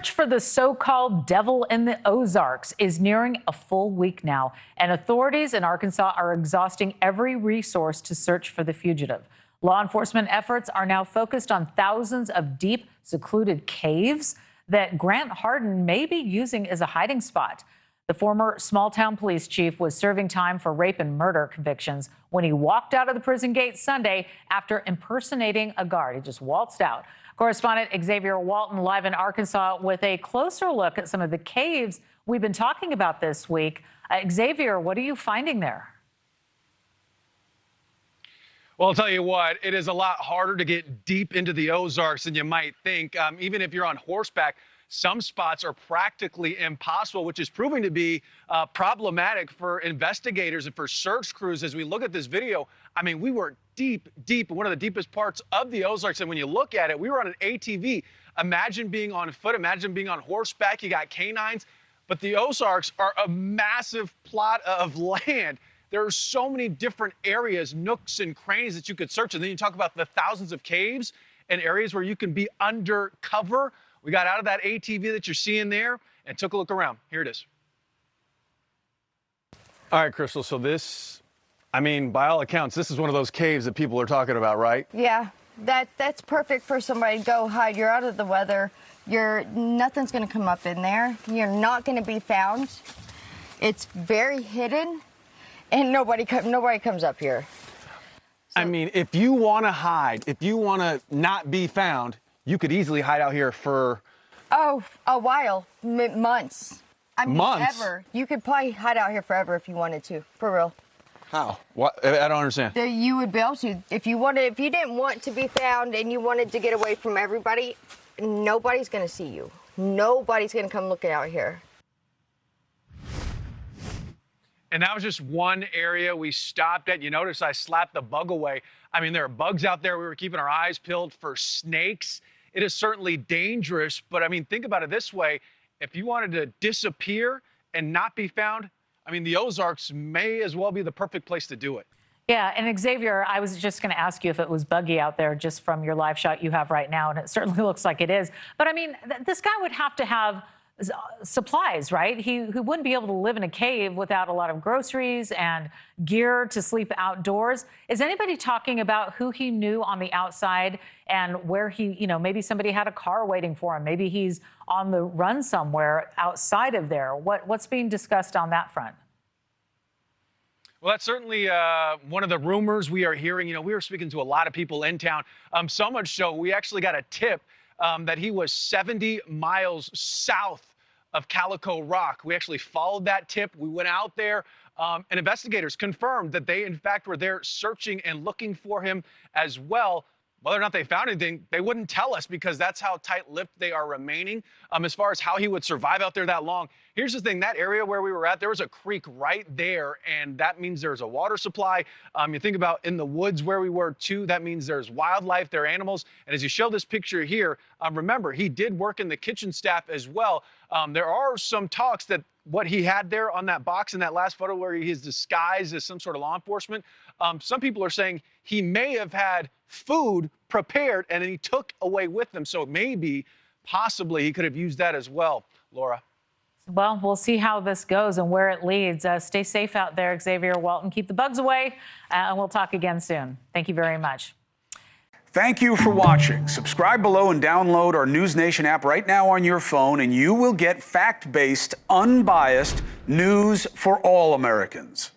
search for the so-called devil in the Ozarks is nearing a full week now, and authorities in Arkansas are exhausting every resource to search for the fugitive. Law enforcement efforts are now focused on thousands of deep, secluded caves that Grant Hardin may be using as a hiding spot. The former small-town police chief was serving time for rape and murder convictions when he walked out of the prison gate Sunday after impersonating a guard. He just waltzed out. Correspondent Xavier Walton live in Arkansas with a closer look at some of the caves we've been talking about this week. Xavier, what are you finding there? Well, I'll tell you what, it is a lot harder to get deep into the Ozarks than you might think. Even if you're on horseback, some spots are practically impossible, which is proving to be problematic for investigators and for search crews. As we look at this video, I mean, we were deep, one of the deepest parts of the Ozarks. And when you look at it, we were on an ATV. Imagine being on foot, imagine being on horseback. You got canines, but the Ozarks are a massive plot of land. There are so many different areas, nooks and crannies that you could search. And then you talk about the thousands of caves and areas where you can be undercover. We got out of that ATV that you're seeing there and took a look around. Here it is. All right, Crystal, so this, I mean, by all accounts, this is one of those caves that people are talking about, right? Yeah, that's perfect for somebody to go hide. You're out of the weather. Nothing's going to come up in there. You're not going to be found. It's very hidden, and nobody comes up here. So, I mean, if you want to hide, if you want to not be found, you could easily hide out here for... Oh, a while. Months. I mean, months? Ever. You could probably hide out here forever if you wanted to, for real. How? What? I don't understand. You would be able to. If you didn't want to be found and you wanted to get away from everybody, nobody's going to see you. Nobody's going to come looking out here. And that was just one area we stopped at. You notice I slapped the bug away. I mean, there are bugs out there. We were keeping our eyes peeled for snakes. It is certainly dangerous, but I mean, think about it this way. If you wanted to disappear and not be found, I mean, the Ozarks may as well be the perfect place to do it. Yeah, and Xavier, I was just going to ask you if it was buggy out there just from your live shot you have right now, and it certainly looks like it is. But I mean, this guy would have to have supplies, right? He wouldn't be able to live in a cave without a lot of groceries and gear to sleep outdoors. Is anybody talking about who he knew on the outside and where he, maybe somebody had a car waiting for him. Maybe he's on the run somewhere outside of there. What's being discussed on that front? Well, that's certainly one of the rumors we are hearing. We were speaking to a lot of people in town, so much so we actually got a tip that he was 70 miles south of Calico Rock. We actually followed that tip. We went out there, and investigators confirmed that they, in fact, were there searching and looking for him as well. Whether or not they found anything, they wouldn't tell us because that's how tight-lipped they are remaining. As far as how he would survive out there that long, here's the thing. That area where we were at, there was a creek right there, and that means there's a water supply. You think about in the woods where we were, too, that means there's wildlife, there are animals. And as you show this picture here, remember, he did work in the kitchen staff as well. There are some talks that what he had there on that box in that last photo where he is disguised as some sort of law enforcement, some people are saying he may have had food prepared and then he took away with him. So maybe, possibly, he could have used that as well. Laura. Well, we'll see how this goes and where it leads. Stay safe out there, Xavier Walton. Keep the bugs away, and we'll talk again soon. Thank you very much. Thank you for watching. Subscribe below and download our NewsNation app right now on your phone, and you will get fact-based, unbiased news for all Americans.